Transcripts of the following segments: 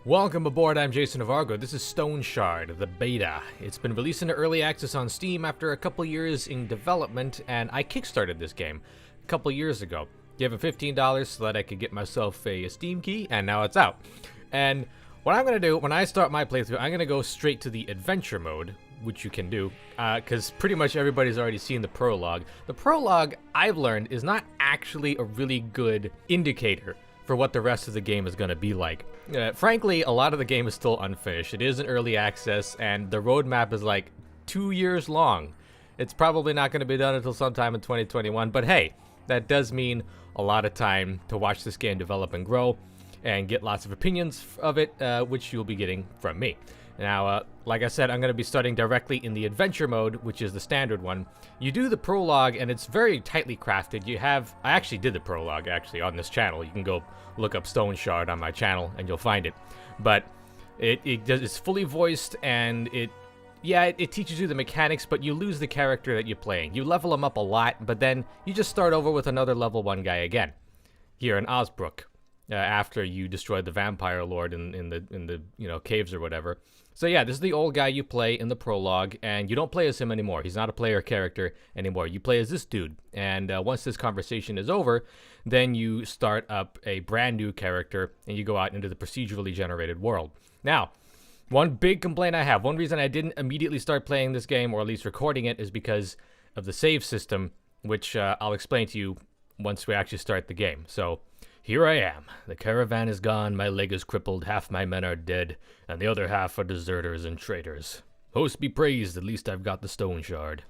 Welcome aboard, I'm JasonOfArgo. This is Stoneshard, the beta. It's been released into early access on Steam after a couple years in development, and I kickstarted this game a couple years ago. Gave it $15 so that I could get myself a Steam key, and now it's out. And what I'm going to do, when I start my playthrough, I'm going to go straight to the adventure mode, which you can do, because pretty much everybody's already seen the prologue. The prologue, I've learned, is not actually a really good indicator for what the rest of the game is going to be like. Frankly, a lot of the game is still unfinished. It is in early access, and the roadmap is like 2 years long. It's probably not going to be done until sometime in 2021, but hey, that does mean a lot of time to watch this game develop and grow, and get lots of opinions of it, which you'll be getting from me. Now, like I said, I'm going to be starting directly in the adventure mode, which is the standard one. You do the prologue, and it's very tightly crafted. I actually did the prologue, on this channel. You can go look up Stoneshard on my channel, and you'll find it. But it's fully voiced, and it teaches you the mechanics, but you lose the character that you're playing. You level them up a lot, but then you just start over with another level 1 guy again, here in Osbrook, after you destroyed the vampire lord in the caves or whatever. So yeah, this is the old guy you play in the prologue, and you don't play as him anymore. He's not a player character anymore. You play as this dude, and once this conversation is over, then you start up a brand new character, and you go out into the procedurally generated world. Now, one big complaint I have, one reason I didn't immediately start playing this game, or at least recording it, is because of the save system, which I'll explain to you once we actually start the game. So, here I am. The caravan is gone, my leg is crippled, half my men are dead, and the other half are deserters and traitors. Host be praised, at least I've got the Stoneshard.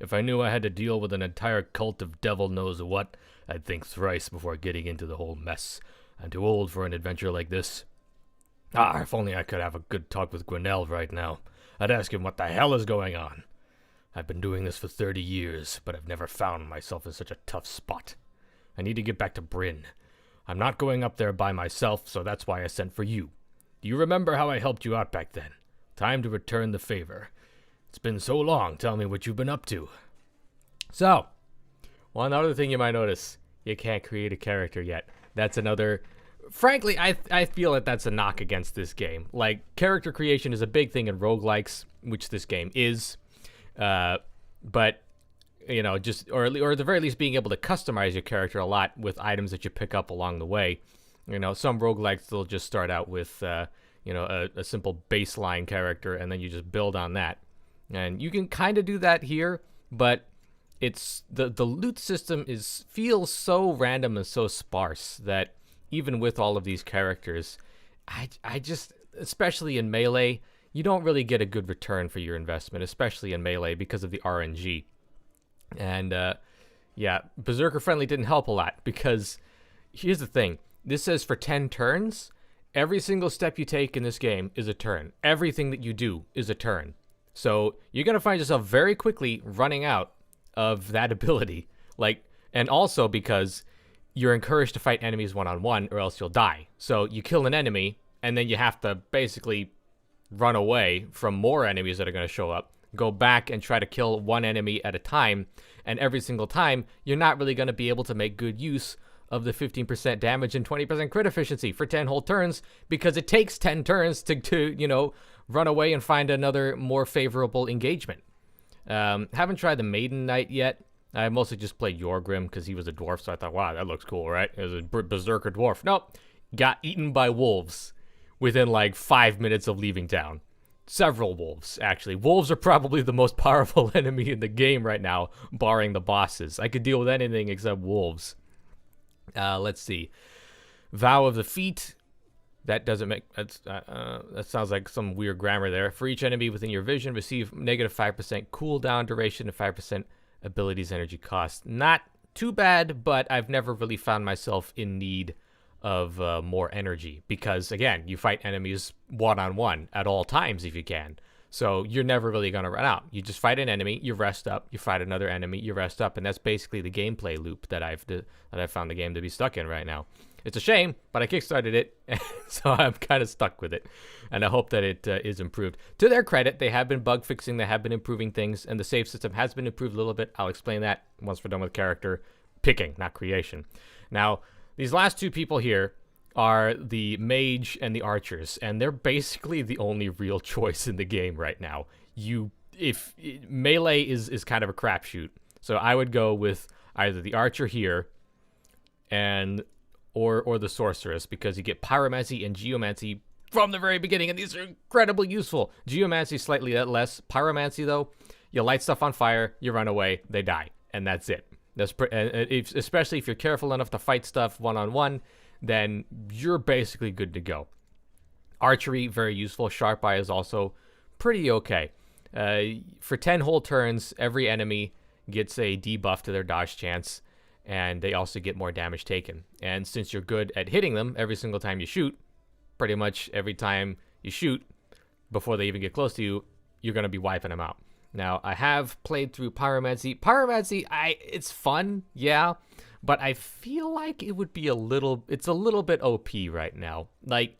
If I knew I had to deal with an entire cult of devil knows what, I'd think thrice before getting into the whole mess. I'm too old for an adventure like this. If only I could have a good talk with Grinnell right now. I'd ask him what the hell is going on. I've been doing this for 30 years, but I've never found myself in such a tough spot. I need to get back to Bryn. I'm not going up there by myself, so that's why I sent for you. Do you remember how I helped you out back then? Time to return the favor. It's been so long, tell me what you've been up to. So, one other thing you might notice, you can't create a character yet. That's another... Frankly, I feel that that's a knock against this game. Like, character creation is a big thing in roguelikes, which this game is. But... or at the very least being able to customize your character a lot with items that you pick up along the way. Some roguelikes, they'll just start out with, a simple baseline character, and then you just build on that. And you can kind of do that here, but it's the loot system feels so random and so sparse that even with all of these characters, I just, especially in Melee, you don't really get a good return for your investment, especially in Melee because of the RNG. And, Berserker Friendly didn't help a lot, because here's the thing. This says for 10 turns, every single step you take in this game is a turn. Everything that you do is a turn. So you're going to find yourself very quickly running out of that ability. And also because you're encouraged to fight enemies one-on-one or else you'll die. So you kill an enemy, and then you have to basically run away from more enemies that are going to show up. Go back and try to kill one enemy at a time, and every single time, you're not really going to be able to make good use of the 15% damage and 20% crit efficiency for 10 whole turns, because it takes 10 turns to run away and find another more favorable engagement. Haven't tried the Maiden Knight yet. I mostly just played Yorgrim because he was a dwarf, so I thought, wow, that looks cool, right? It was a berserker dwarf. Nope. Got eaten by wolves within like 5 minutes of leaving town. Several wolves, actually. Wolves are probably the most powerful enemy in the game right now, barring the bosses. I could deal with anything except wolves. Let's see. Vow of the Feet. That doesn't make... that sounds like some weird grammar there. For each enemy within your vision, receive negative 5% cooldown duration and 5% abilities energy cost. Not too bad, but I've never really found myself in need of more energy, because again, you fight enemies one-on-one at all times if you can, so you're never really going to run out. You just fight an enemy, you rest up, you fight another enemy, you rest up, and that's basically the gameplay loop that I've found the game to be stuck in right now. It's a shame, but I kickstarted it, so I'm kind of stuck with it, and I hope that it is improved. To their credit, they have been bug fixing, they have been improving things, and the save system has been improved a little bit. I'll explain that once we're done with character picking, not creation. Now, these last two people here are the mage and the archers, and they're basically the only real choice in the game right now. If melee is kind of a crapshoot, so I would go with either the archer here, or the sorceress, because you get pyromancy and geomancy from the very beginning, and these are incredibly useful. Geomancy slightly less. Pyromancy though, you light stuff on fire, you run away, they die, and that's it. Especially if you're careful enough to fight stuff one-on-one, then you're basically good to go. Archery, very useful. Sharp Eye is also pretty okay. For 10 whole turns, every enemy gets a debuff to their dodge chance, and they also get more damage taken. And since you're good at hitting them every single time you shoot, pretty much every time you shoot, before they even get close to you, you're going to be wiping them out. Now, I have played through Pyromancy. Pyromancy, it's fun, yeah, but I feel like it would be it's a little bit OP right now. Like,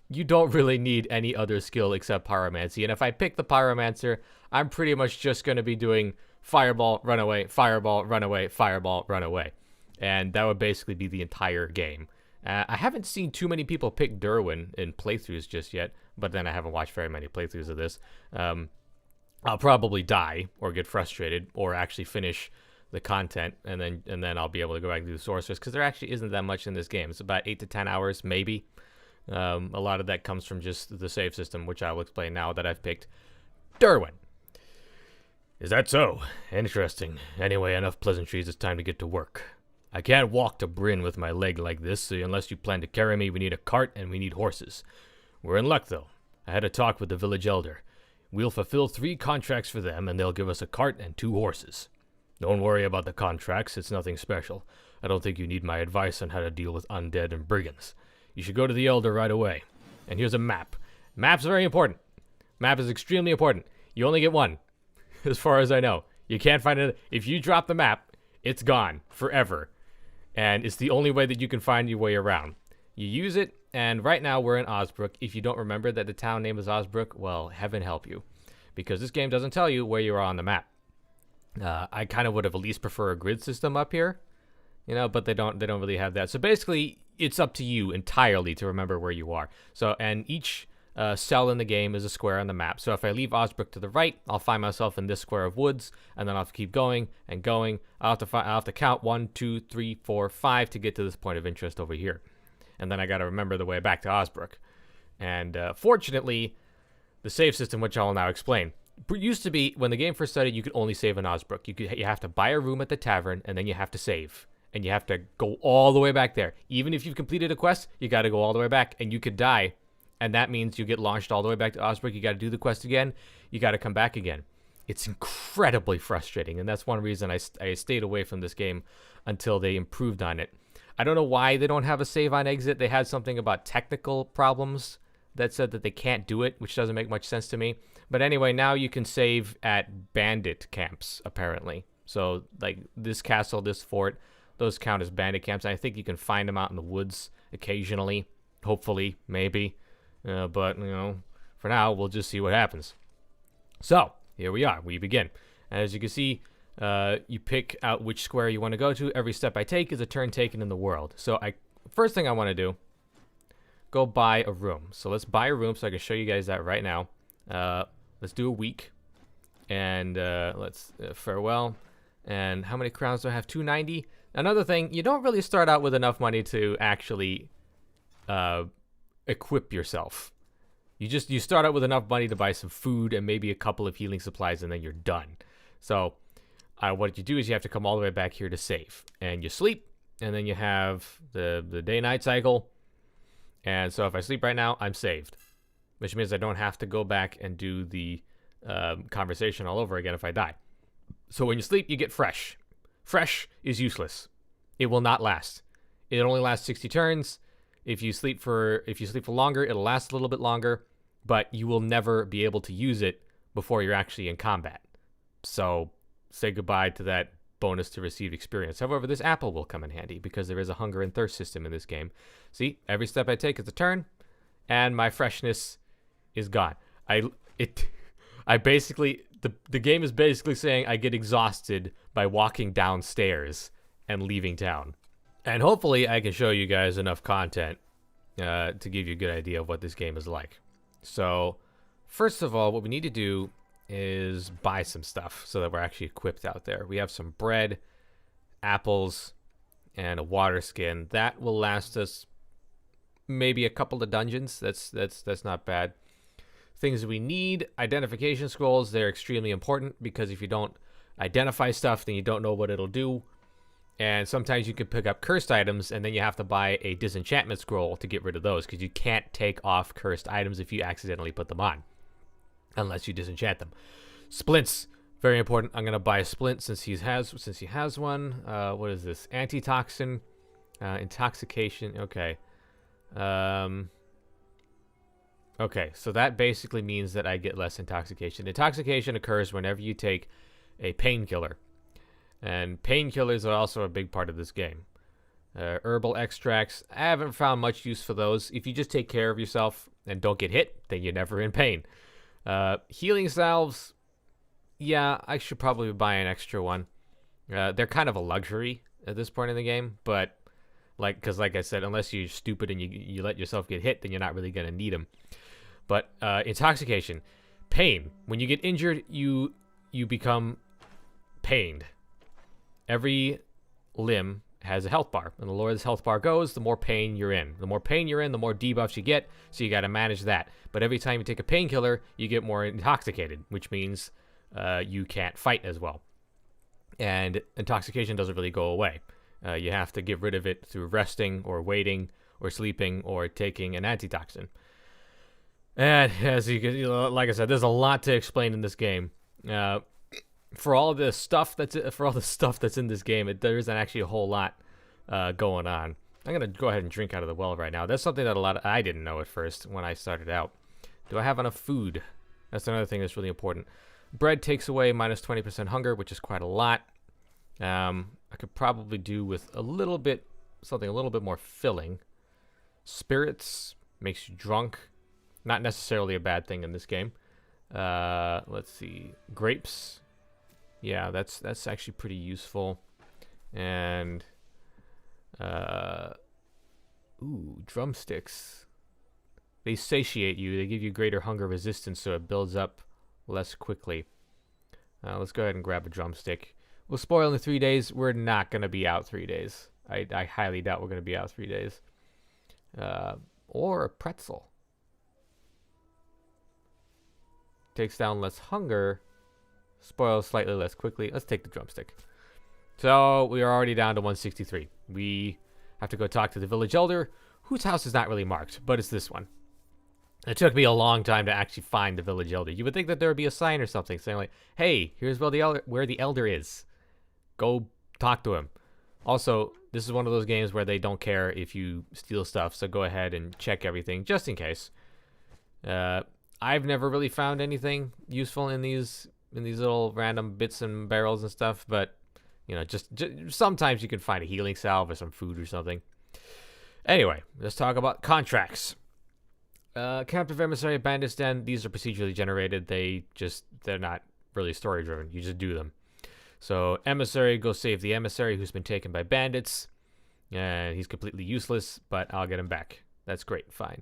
you don't really need any other skill except Pyromancy, and if I pick the Pyromancer, I'm pretty much just going to be doing Fireball, run away, Fireball, run away, Fireball, run away. And that would basically be the entire game. I haven't seen too many people pick Derwin in playthroughs just yet, but then I haven't watched very many playthroughs of this. I'll probably die or get frustrated or actually finish the content, and then I'll be able to go back and do the sorceress, because there actually isn't that much in this game. It's about 8 to 10 hours, maybe. A lot of that comes from just the save system, which I will explain now that I've picked Derwin. Is that so? Interesting. Anyway, enough pleasantries, it's time to get to work. I can't walk to Bryn with my leg like this, so unless you plan to carry me, we need a cart and we need horses. We're in luck, though. I had a talk with the village elder. We'll fulfill 3 contracts for them, and they'll give us a cart and 2 horses. Don't worry about the contracts, it's nothing special. I don't think you need my advice on how to deal with undead and brigands. You should go to the elder right away. And here's a map. Map's very important. Map is extremely important. You only get one, as far as I know. You can't find it. If you drop the map, it's gone forever. And it's the only way that you can find your way around. You use it, and right now we're in Osbrook. If you don't remember that the town name is Osbrook, well, heaven help you, because this game doesn't tell you where you are on the map. I kind of would have at least prefer a grid system up here, but they don't really have that. So basically, it's up to you entirely to remember where you are. So, and each cell in the game is a square on the map. So if I leave Osbrook to the right, I'll find myself in this square of woods, and then I'll have to keep going and going. I'll have to count 1, 2, 3, 4, 5 to get to this point of interest over here. And then I got to remember the way back to Osbrook. And fortunately, the save system, which I'll now explain, used to be, when the game first started, you could only save in Osbrook. You have to buy a room at the tavern, and then you have to save. And you have to go all the way back there. Even if you've completed a quest, you got to go all the way back, and you could die. And that means you get launched all the way back to Osbrook. You got to do the quest again. You got to come back again. It's incredibly frustrating, and that's one reason I stayed away from this game until they improved on it. I don't know why they don't have a save on exit. They had something about technical problems that said that they can't do it, which doesn't make much sense to me. But anyway, now you can save at bandit camps, apparently. So, like, this castle, this fort, those count as bandit camps. And I think you can find them out in the woods occasionally. Hopefully, maybe. But, for now, we'll just see what happens. So, here we are. We begin. As you can see, you pick out which square you want to go to. Every step I take is a turn taken in the world. So, first thing I want to do, go buy a room. So, let's buy a room so I can show you guys that right now. Let's do a week. And let's farewell. And how many crowns do I have? 290. Another thing, you don't really start out with enough money to actually equip yourself. You start out with enough money to buy some food and maybe a couple of healing supplies, and then you're done. So what you do is you have to come all the way back here to save, and you sleep, and then you have the day-night cycle. And so if I sleep right now, I'm saved, which means I don't have to go back and do the conversation all over again if I die. So when you sleep, you get fresh. Fresh is useless. It will not last. It only lasts 60 turns. If you sleep for longer, it'll last a little bit longer, but you will never be able to use it before you're actually in combat. So say goodbye to that bonus to receive experience. However, this apple will come in handy because there is a hunger and thirst system in this game. See, every step I take is a turn, and my freshness is gone. I basically, the game is basically saying I get exhausted by walking downstairs and leaving town. And hopefully I can show you guys enough content to give you a good idea of what this game is like. So, first of all, what we need to do is buy some stuff so that we're actually equipped out there. We have some bread, apples, and a water skin. That will last us maybe a couple of dungeons. That's not bad. Things we need: identification scrolls. They're extremely important because if you don't identify stuff, then you don't know what it'll do. And sometimes you can pick up cursed items, and then you have to buy a disenchantment scroll to get rid of those, because you can't take off cursed items if you accidentally put them on, unless you disenchant them. Splints, very important. I'm gonna buy a splint since he has one. What is this? Antitoxin, intoxication. Okay. Okay, so that basically means that I get less intoxication. Intoxication occurs whenever you take a painkiller. And painkillers are also a big part of this game. Herbal extracts, I haven't found much use for those. If you just take care of yourself and don't get hit, then you're never in pain. Healing salves, yeah, I should probably buy an extra one. They're kind of a luxury at this point in the game, but because like I said, unless you're stupid and you let yourself get hit, then you're not really going to need them. But intoxication, pain. When you get injured, you become pained. Every limb has a health bar, and the lower this health bar goes, the more pain you're in. The more pain you're in, the more debuffs you get, so you got to manage that. But every time you take a painkiller, you get more intoxicated, which means you can't fight as well. And intoxication doesn't really go away. You have to get rid of it through resting or waiting or sleeping or taking an antitoxin. And as you can, like I said, there's a lot to explain in this game. For all the stuff that's in this game, there isn't actually a whole lot going on. I'm gonna go ahead and drink out of the well right now. That's something that I didn't know at first when I started out. Do I have enough food? That's another thing that's really important. Bread takes away minus 20% hunger, which is quite a lot. I could probably do with something a little bit more filling. Spirits makes you drunk. Not necessarily a bad thing in this game. Let's see. Grapes. Yeah, that's actually pretty useful. And drumsticks. They satiate you. They give you greater hunger resistance, so it builds up less quickly. Let's go ahead and grab a drumstick. We'll spoil in 3 days. We're not going to be out 3 days. I highly doubt we're going to be out 3 days. Or a pretzel. Takes down less hunger. Spoils slightly less quickly. Let's take the drumstick. So we are already down to 163. We have to go talk to the village elder, whose house is not really marked, but it's this one. It took me a long time to actually find the village elder. You would think that there would be a sign or something saying like, "Hey, here's where the elder is. Go talk to him." Also, this is one of those games where they don't care if you steal stuff, so go ahead and check everything just in case. I've never really found anything useful in these little random bits and barrels and stuff, but just sometimes you can find a healing salve or some food or something. Anyway, let's talk about contracts. Captive Emissary, Bandit's Den, these are procedurally generated. They're not really story driven. You just do them. So Emissary, go save the Emissary who's been taken by bandits. And he's completely useless, but I'll get him back. That's great, fine.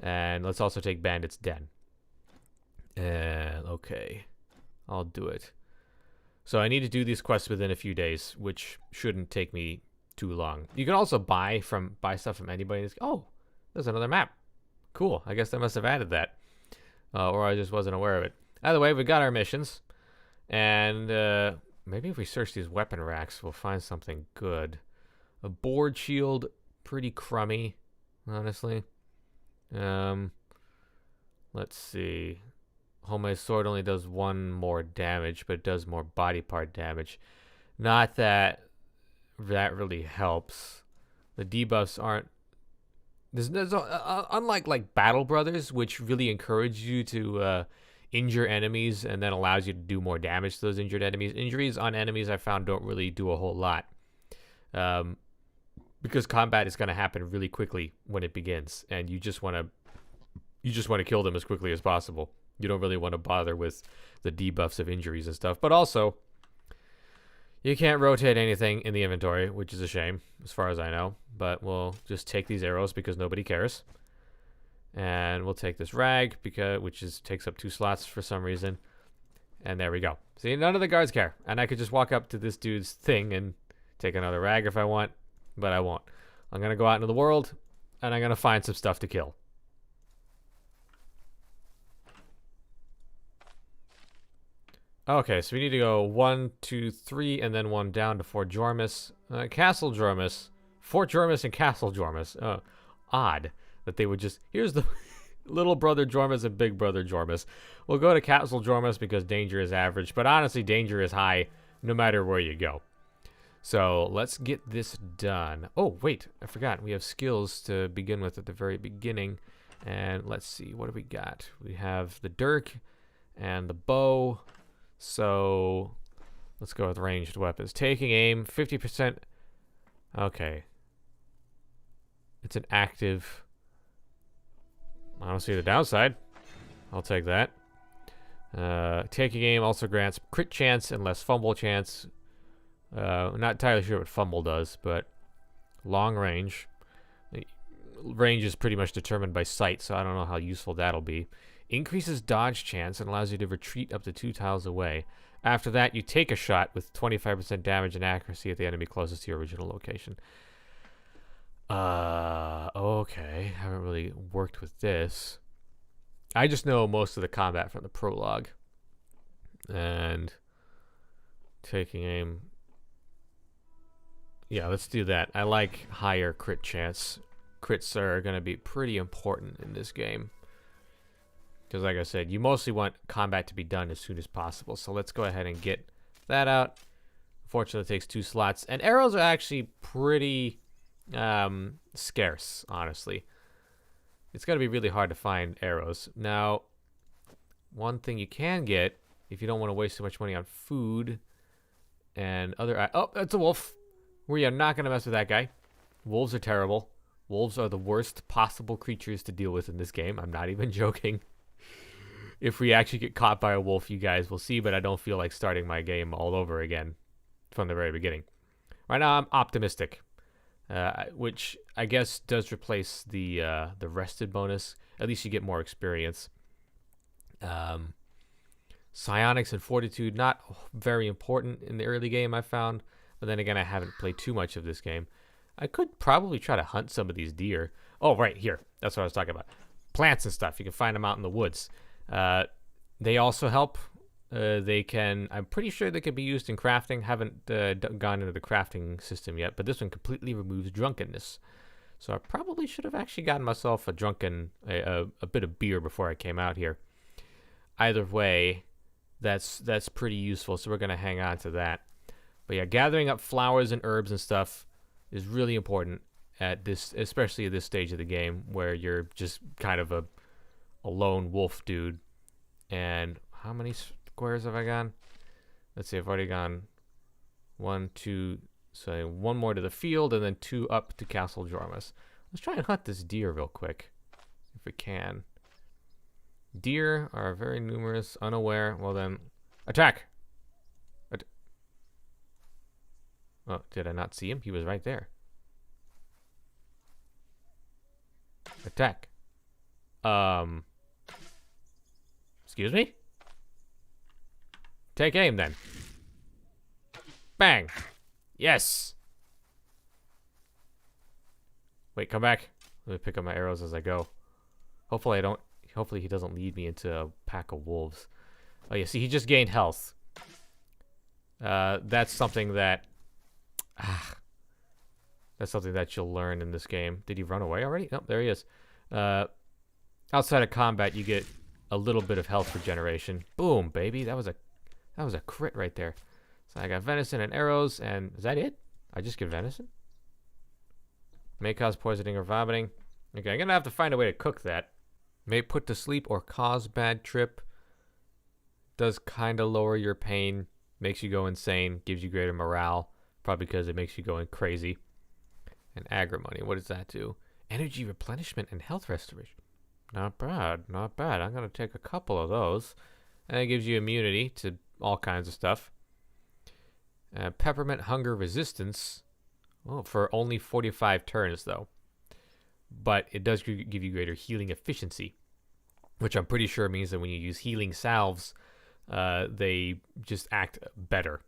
And let's also take Bandit's Den. Okay. I'll do it. So I need to do these quests within a few days, which shouldn't take me too long. You can also buy stuff from anybody. Oh, there's another map. Cool. I guess I must have added that. Or I just wasn't aware of it. Either way, we got our missions. And maybe if we search these weapon racks, we'll find something good. A board shield, pretty crummy, honestly. Let's see. Homemade sword only does 1 more damage, but it does more body part damage. Not that really helps. The debuffs aren't. Unlike like Battle Brothers, which really encourage you to injure enemies and then allows you to do more damage to those injured enemies. Injuries on enemies I found don't really do a whole lot, because combat is going to happen really quickly when it begins, and you just want to kill them as quickly as possible. You don't really want to bother with the debuffs of injuries and stuff. But also, You can't rotate anything in the inventory, which is a shame, as far as I know. But we'll just take these arrows because nobody cares. And we'll take this rag, which takes up 2 slots for some reason. And there we go. See, none of the guards care. And I could just walk up to this dude's thing and take another rag if I want. But I won't. I'm going to go out into the world, and I'm going to find some stuff to kill. Okay, so we need to go 1, 2, 3, and then 1 down to Fort Jormus. Castle Jormus. Fort Jormus and Castle Jormus. Odd that they would just... Here's the little brother Jormus and big brother Jormus. We'll go to Castle Jormus because danger is average, but honestly, danger is high no matter where you go. So let's get this done. Oh, wait, I forgot. We have skills to begin with at the very beginning. And let's see, what do we got? We have the dirk and the bow. So let's go with ranged weapons. Taking aim, 50%. Okay. It's an active. I don't see the downside. I'll take that. Taking aim also grants crit chance and less fumble chance. Not entirely sure what fumble does, but long range. Range is pretty much determined by sight, so I don't know how useful that'll be. Increases dodge chance and allows you to retreat up to 2 tiles away. After that, you take a shot with 25% damage and accuracy at the enemy closest to your original location. Okay. Haven't really worked with this. I just know most of the combat from the prologue. And taking aim. Yeah, let's do that. I like higher crit chance. Crits are going to be pretty important in this game. Because like I said, you mostly want combat to be done as soon as possible. So let's go ahead and get that out. Unfortunately, it takes 2 slots. And arrows are actually pretty scarce, honestly. It's going to be really hard to find arrows. Now, one thing you can get, if you don't want to waste too much money on food and other... Oh, that's a wolf. We are not going to mess with that guy. Wolves are terrible. Wolves are the worst possible creatures to deal with in this game. I'm not even joking. If we actually get caught by a wolf, you guys will see, but I don't feel like starting my game all over again from the very beginning. Right now, I'm optimistic, which I guess does replace the rested bonus. At least you get more experience. Psionics and Fortitude, not very important in the early game, I found. But then again, I haven't played too much of this game. I could probably try to hunt some of these deer. Oh, right, here. That's what I was talking about. Plants and stuff. You can find them out in the woods. They also help. I'm pretty sure they can be used in crafting. Haven't gone into the crafting system yet, but this one completely removes drunkenness. So I probably should have actually gotten myself a bit of beer before I came out here. Either way, that's pretty useful, so we're going to hang on to that. But yeah, gathering up flowers and herbs and stuff is really important at this, especially at this stage of the game where you're just kind of a lone wolf dude. And how many squares have I gone? Let's see, I've already gone 1, 2, so 1 more to the field and then 2 up to Castle Jormus. Let's try and hunt this deer real quick, if we can. Deer are very numerous, unaware. Well then, attack! Oh, did I not see him? He was right there. Attack. Excuse me? Take aim then. Bang. Yes. Wait, come back. Let me pick up my arrows as I go. Hopefully he doesn't lead me into a pack of wolves. Oh yeah, see, he just gained health. That's something that... that's something that you'll learn in this game. Did he run away already? Nope, there he is. Outside of combat, you get a little bit of health regeneration. Boom, baby. That was a crit right there. So I got venison and arrows, and is that it? I just get venison? May cause poisoning or vomiting. Okay, I'm gonna have to find a way to cook that. May put to sleep or cause bad trip. Does kind of lower your pain. Makes you go insane. Gives you greater morale. Probably because it makes you going crazy. And agrimony, what does that do? Energy replenishment and health restoration. Not bad, not bad. I'm going to take a couple of those. And it gives you immunity to all kinds of stuff. Peppermint hunger resistance. Oh, for only 45 turns though. But it does give you greater healing efficiency, which I'm pretty sure means that when you use healing salves, they just act better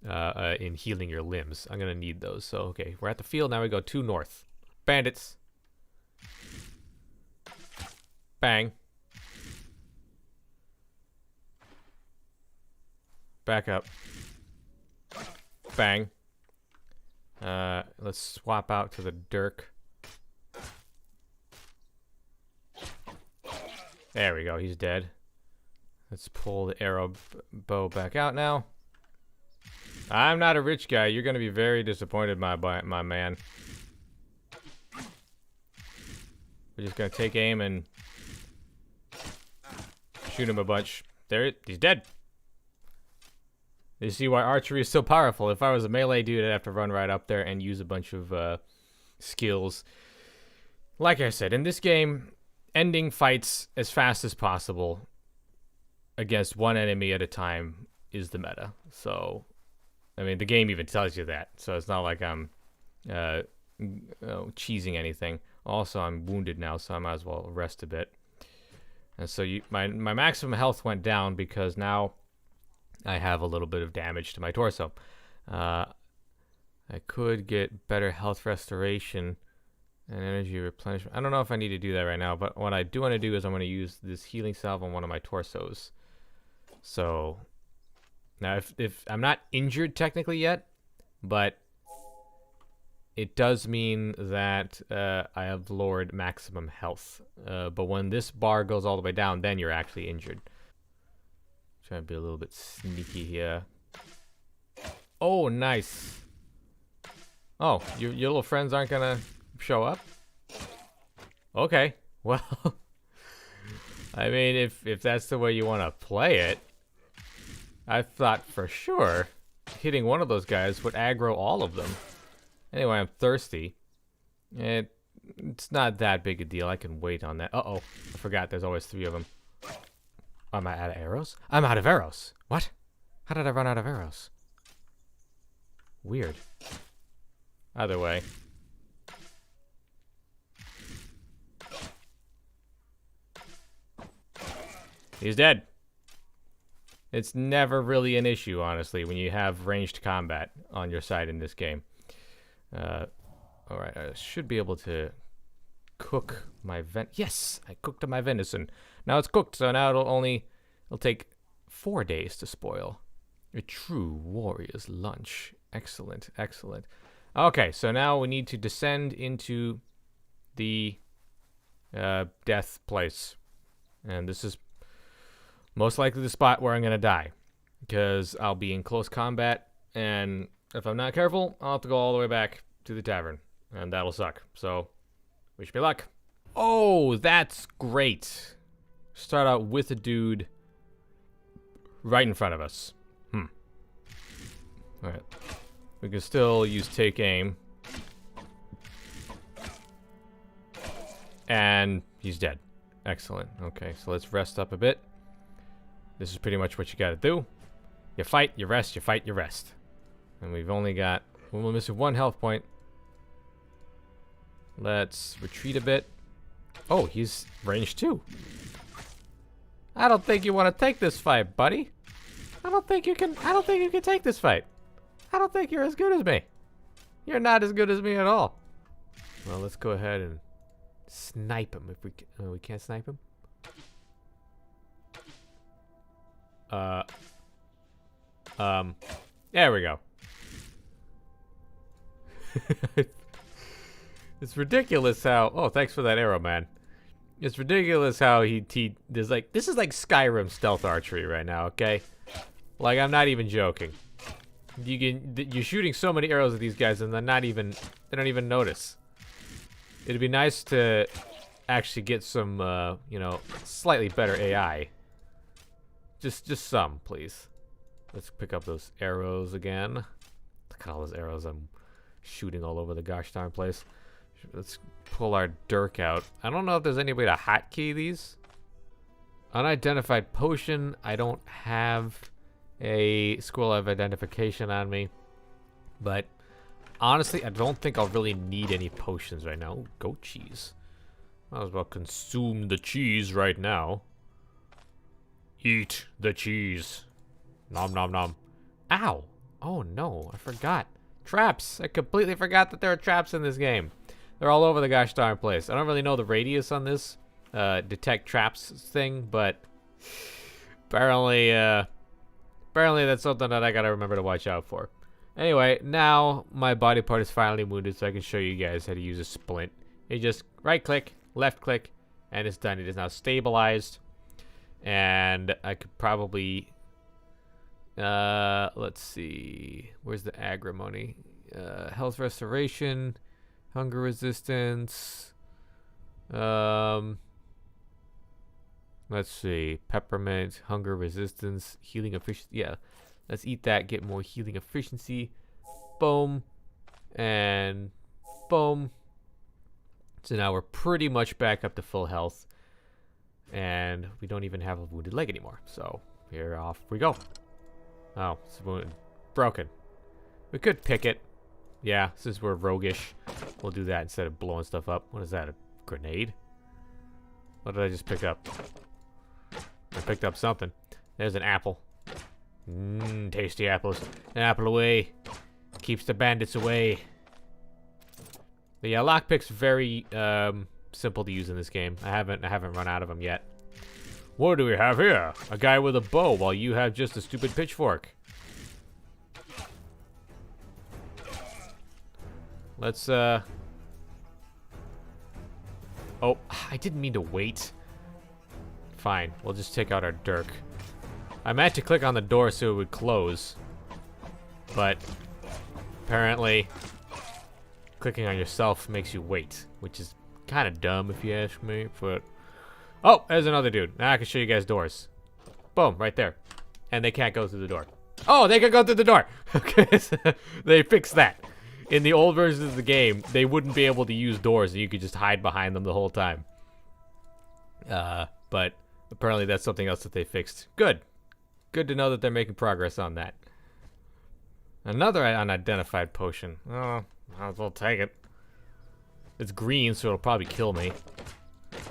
in healing your limbs. I'm going to need those. So, okay, we're at the field. Now we go 2 north. Bandits. Bang. Back up. Bang. Let's swap out to the Dirk. There we go. He's dead. Let's pull the arrow bow back out now. I'm not a rich guy. You're going to be very disappointed, my man. We're just going to take aim and shoot him a bunch. He's dead. You see why archery is so powerful. If I was a melee dude, I'd have to run right up there and use a bunch of skills. Like I said, in this game, ending fights as fast as possible against one enemy at a time is the meta. So, I mean, the game even tells you that. So it's not like I'm cheesing anything. Also, I'm wounded now, so I might as well rest a bit. And so my maximum health went down because now I have a little bit of damage to my torso. I could get better health restoration and energy replenishment. I don't know if I need to do that right now, but what I do want to do is I'm going to use this healing salve on one of my torsos. So now if I'm not injured technically yet, but it does mean that I have lowered maximum health. But when this bar goes all the way down, then you're actually injured. Trying to be a little bit sneaky here. Oh, nice. Oh, your little friends aren't gonna show up? Okay, well, I mean, if that's the way you want to play it, I thought for sure hitting one of those guys would aggro all of them. Anyway, I'm thirsty. It's not that big a deal. I can wait on that. Uh-oh, I forgot there's always 3 of them. Am I out of arrows? I'm out of arrows. What? How did I run out of arrows? Weird. Either way. He's dead. It's never really an issue, honestly, when you have ranged combat on your side in this game. Alright, I should be able to cook my Yes! I cooked my venison. Now it's cooked, so now it'll take 4 days to spoil. A true warrior's lunch. Excellent, excellent. Okay, so now we need to descend into the death place. And this is most likely the spot where I'm going to die, because I'll be in close combat, and if I'm not careful, I'll have to go all the way back to the tavern, and that'll suck. So, wish me luck. Oh, that's great. Start out with a dude right in front of us. Alright. We can still use take aim. And he's dead. Excellent. Okay, so let's rest up a bit. This is pretty much what you gotta do. You fight, you rest, you fight, you rest. And we've only got... we're missing 1 health point. Let's retreat a bit. Oh, he's range 2. I don't think you want to take this fight, buddy. I don't think you can take this fight. I don't think you're as good as me. You're not as good as me at all. Well, let's go ahead and snipe him if we can. Oh, we can't snipe him? There we go. It's ridiculous how... oh, thanks for that arrow, man. It's ridiculous how there's like... this is like Skyrim stealth archery right now, okay? Like, I'm not even joking. You're shooting so many arrows at these guys and they don't even notice. It'd be nice to actually get some, you know, slightly better AI. Just some, please. Let's pick up those arrows again. Look at all those arrows I'm shooting all over the gosh darn place. Let's pull our dirk out. I don't know if there's any way to hotkey these. Unidentified potion. I don't have a scroll of identification on me. But honestly, I don't think I'll really need any potions right now. Ooh, goat cheese. Might as well consume the cheese right now. Eat the cheese. Nom nom nom. Ow. Oh no, I forgot. Traps. I completely forgot that there are traps in this game. They're all over the gosh darn place. I don't really know the radius on this detect traps thing, but apparently that's something that I gotta remember to watch out for. Anyway, now my body part is finally wounded, so I can show you guys how to use a splint. You just right click, left click, and it's done. It is now stabilized. And I could probably let's see, where's the agrimony? Health restoration, hunger resistance, let's see, peppermint, hunger resistance, healing efficiency. Yeah, let's eat that, get more healing efficiency. Boom. And boom. So now we're pretty much back up to full health. And we don't even have a wounded leg anymore. So here off we go. Oh, it's broken. We could pick it. Yeah, since we're roguish, we'll do that instead of blowing stuff up. What is that, a grenade? What did I just pick up? I picked up something. There's an apple. Mmm, tasty apples. An apple away. Keeps the bandits away. But yeah, lockpick's very simple to use in this game. I haven't run out of them yet. What do we have here? A guy with a bow while you have just a stupid pitchfork. Let's oh, I didn't mean to wait. Fine, we'll just take out our dirk. I meant to click on the door so it would close, but apparently clicking on yourself makes you wait, which is kind of dumb if you ask me, but oh, there's another dude. Now I can show you guys doors. Boom, right there. And they can't go through the door. Oh, they can go through the door. Okay, so they fixed that. In the old versions of the game, they wouldn't be able to use doors and you could just hide behind them the whole time. But apparently that's something else that they fixed. Good. Good to know that they're making progress on that. Another unidentified potion. Oh, might as well take it. It's green, so it'll probably kill me.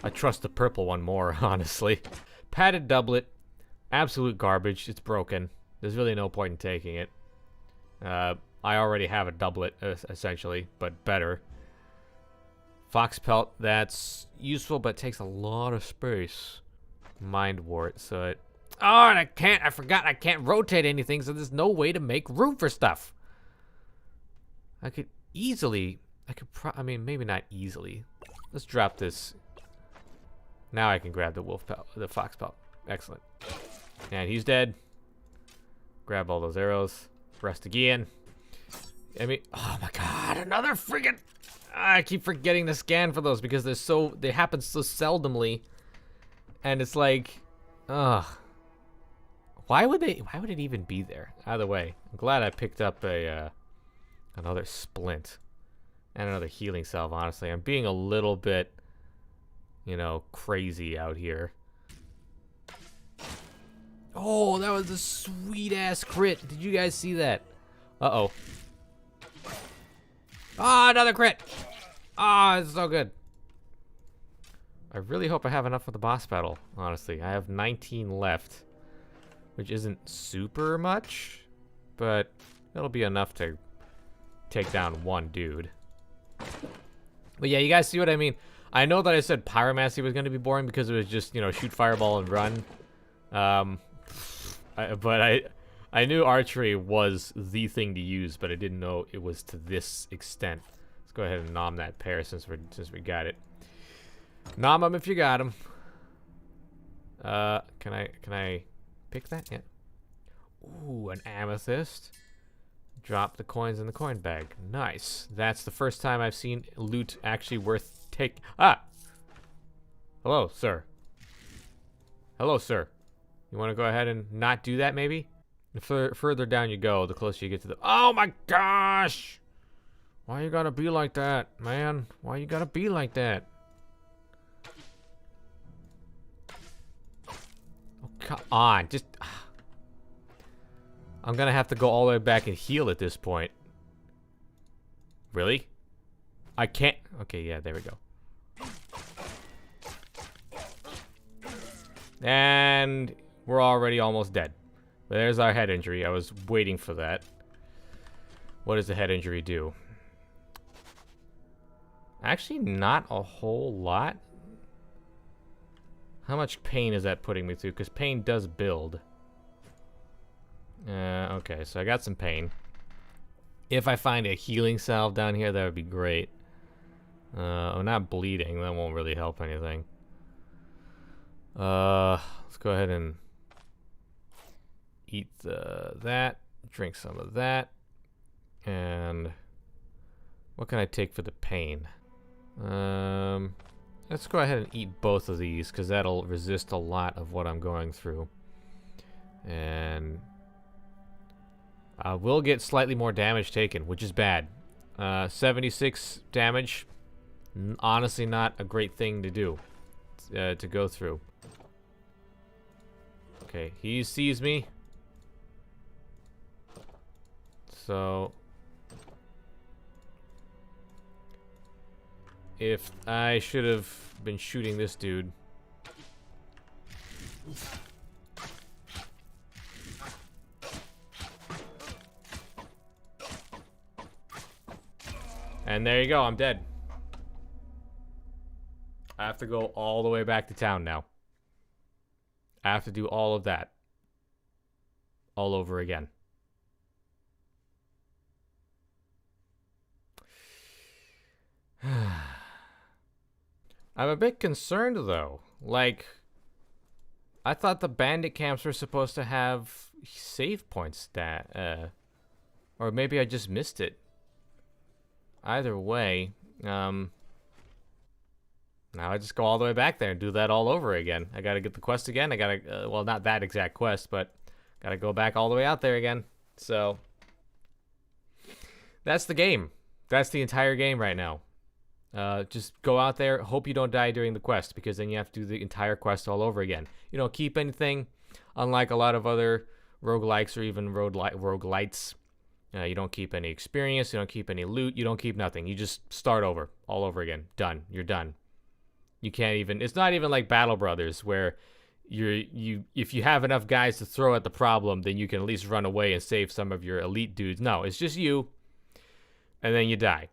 I trust the purple one more, honestly. Padded doublet. Absolute garbage. It's broken. There's really no point in taking it. I already have a doublet, essentially, but better. Fox pelt. That's useful, but takes a lot of space. Mind wart, so it... Oh, and I forgot I can't rotate anything, so there's no way to make room for stuff. I could easily... I mean, maybe not easily. Let's drop this. Now I can grab the wolf pelt, the fox pelt. Excellent. And he's dead. Grab all those arrows. Rest again. I mean, oh my god, another friggin'... I keep forgetting to scan for those because they happen so seldomly. And it's like, ugh. Why would it even be there? Either way, I'm glad I picked up another splint. And another healing salve, honestly. I'm being a little bit, you know, crazy out here. Oh, that was a sweet-ass crit. Did you guys see that? Uh-oh. Ah, another crit! Ah, it's so good. I really hope I have enough for the boss battle, honestly. I have 19 left, which isn't super much, but it'll be enough to take down one dude. But yeah, you guys see what I mean? I know that I said pyromancy was going to be boring because it was just, you know, shoot fireball and run. But I knew archery was the thing to use, but I didn't know it was to this extent. Let's go ahead and nom that pair since we got it. Nom them if you got them. Can I pick that? Yeah. Ooh, an amethyst. Drop the coins in the coin bag. Nice. That's the first time I've seen loot actually worth take. Ah! Hello, sir. Hello, sir. You want to go ahead and not do that, maybe? The further down you go, the closer you get to the... Oh my gosh! Why you gotta be like that, man? Why you gotta be like that? Oh, come on. Just... I'm gonna have to go all the way back and heal at this point. Really? I can't. Okay, yeah, there we go. And we're already almost dead. But there's our head injury. I was waiting for that. What does the head injury do? Actually, not a whole lot. How much pain is that putting me through? Because pain does build. Okay, so I got some pain. If I find a healing salve down here, that would be great. I'm not bleeding. That won't really help anything. Let's go ahead and eat that. Drink some of that. And what can I take for the pain? Let's go ahead and eat both of these because that'll resist a lot of what I'm going through. And I will get slightly more damage taken, which is bad. 76 damage. Honestly, not a great thing to do, to go through. Okay, he sees me. So if I should have been shooting this dude. And there you go, I'm dead. I have to go all the way back to town now. I have to do all of that all over again. I'm a bit concerned though. Like, I thought the bandit camps were supposed to have save points that, or maybe I just missed it. Either way, now I just go all the way back there and do that all over again. I gotta get the quest again. I gotta, well, not that exact quest, but gotta go back all the way out there again. So, that's the game. That's the entire game right now. Just go out there, hope you don't die during the quest, because then you have to do the entire quest all over again. You don't keep anything, unlike a lot of other roguelikes or even roguelites. You don't keep any experience, you don't keep any loot, you don't keep nothing. You just start over, all over again. Done. You're done. You can't even, it's not even like Battle Brothers, where if you have enough guys to throw at the problem, then you can at least run away and save some of your elite dudes. No, it's just you, and then you die,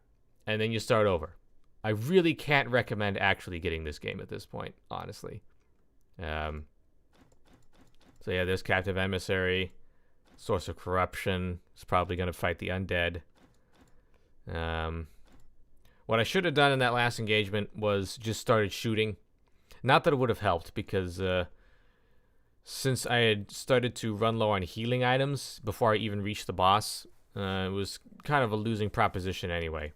and then you start over. I really can't recommend actually getting this game at this point, honestly. So yeah, there's Captive Emissary. Source of Corruption. Is probably going to fight the undead. What I should have done in that last engagement was just started shooting. Not that it would have helped, because since I had started to run low on healing items before I even reached the boss, it was kind of a losing proposition anyway.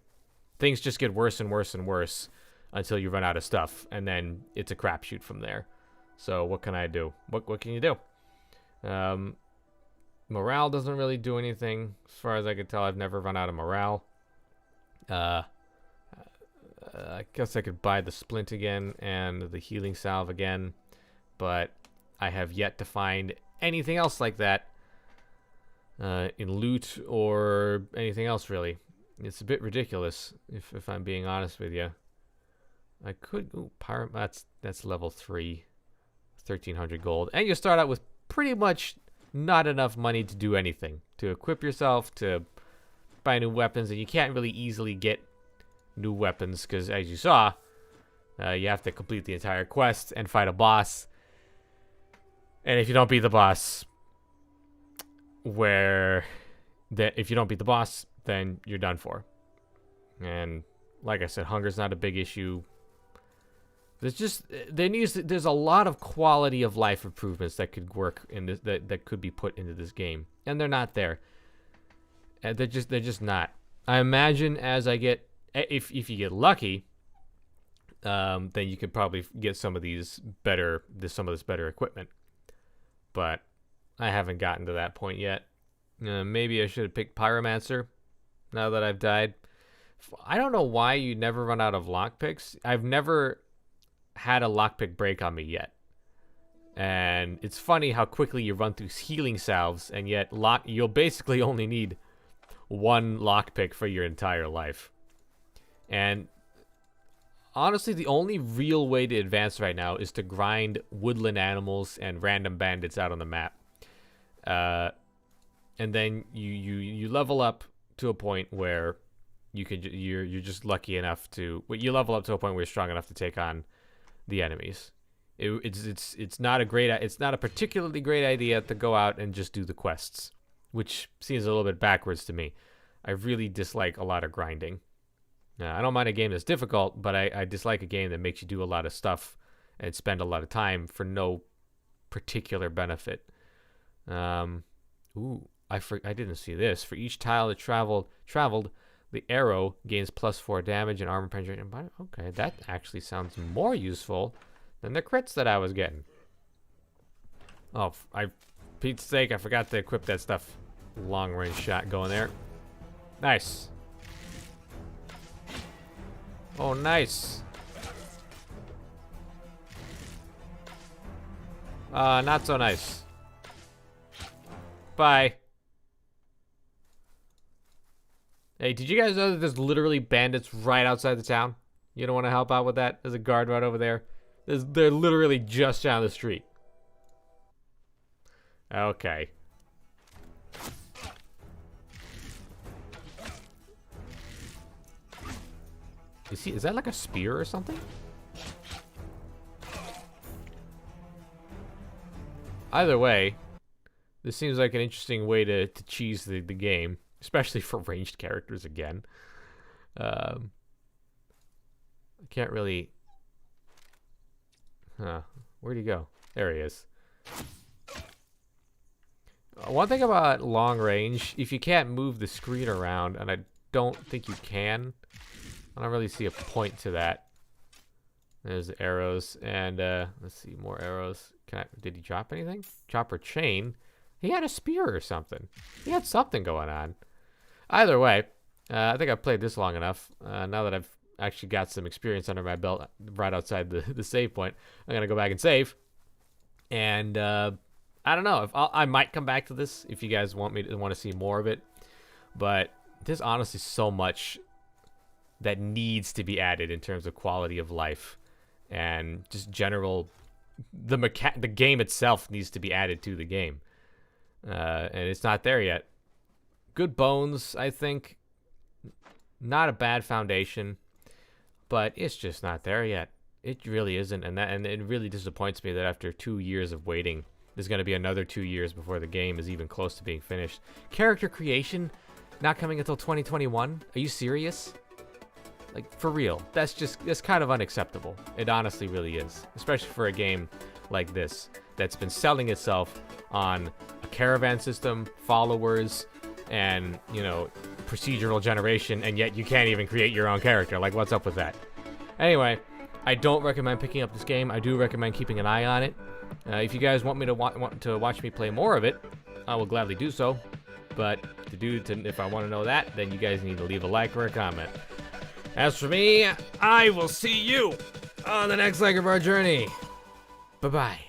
Things just get worse and worse and worse until you run out of stuff, and then it's a crapshoot from there. So what can I do? What can you do? Morale doesn't really do anything. As far as I can tell, I've never run out of morale. I guess I could buy the splint again and the healing salve again, but I have yet to find anything else like that in loot or anything else, really. It's a bit ridiculous, if I'm being honest with you. I could... Ooh, that's level 3. 1,300 gold. And you start out with pretty much not enough money to do anything. To equip yourself, to buy new weapons, and you can't really easily get new weapons, because as you saw, you have to complete the entire quest and fight a boss. And if you don't beat the boss, if you don't beat the boss, then you're done for. And like I said, hunger's not a big issue. There's a lot of quality of life improvements that could work in this, that could be put into this game, and they're not there. And they're just not. I imagine as I get, if you get lucky, then you could probably get some of this better equipment. But I haven't gotten to that point yet. Maybe I should have picked Pyromancer. Now that I've died, I don't know why you never run out of lockpicks. I've never had a lockpick break on me yet. And it's funny how quickly you run through healing salves, and yet you'll basically only need one lockpick for your entire life. And honestly, the only real way to advance right now is to grind woodland animals and random bandits out on the map. And then you level up to a point where you're just lucky enough to you level up to a point where you're strong enough to take on the enemies. It's not a particularly great idea to go out and just do the quests, which seems a little bit backwards to me. I really dislike a lot of grinding. I don't mind a game that's difficult, but I dislike a game that makes you do a lot of stuff and spend a lot of time for no particular benefit. Ooh, I didn't see this. For each tile that traveled, the arrow gains +4 damage and armor penetration. Okay, that actually sounds more useful than the crits that I was getting. Oh, Pete's sake, I forgot to equip that stuff. Long range shot going there. Nice. Oh, nice. Not so nice. Bye. Hey, did you guys know that there's literally bandits right outside the town? You don't want to help out with that? There's a guard right over there. They're literally just down the street. Okay. Is that like a spear or something? Either way, this seems like an interesting way to cheese the game, especially for ranged characters again. I can't really... Huh. Where'd he go? There he is. One thing about long range, if you can't move the screen around, and I don't think you can, I don't really see a point to that. There's the arrows, and let's see, more arrows. Did he drop anything? Chopper chain. He had a spear or something. He had something going on. Either way, I think I've played this long enough. Now that I've actually got some experience under my belt right outside the save point, I'm gonna go back and save. And I don't know, I might come back to this if you guys want to see more of it. But there's honestly so much that needs to be added in terms of quality of life and just general. The game itself needs to be added to the game, and it's not there yet. Good bones, I think. Not a bad foundation, but it's just not there yet. It really isn't, and it really disappoints me that after 2 years of waiting, there's going to be another 2 years before the game is even close to being finished. Character creation not coming until 2021? Are you serious? Like, for real, that's kind of unacceptable. It honestly really is, especially for a game like this that's been selling itself on a caravan system, followers, and, you know, procedural generation, and yet you can't even create your own character. Like, what's up with that? Anyway, I don't recommend picking up this game. I do recommend keeping an eye on it. If you guys want me to want to watch me play more of it, I will gladly do so. But if I want to know that, then you guys need to leave a like or a comment. As for me, I will see you on the next leg of our journey. Bye-bye.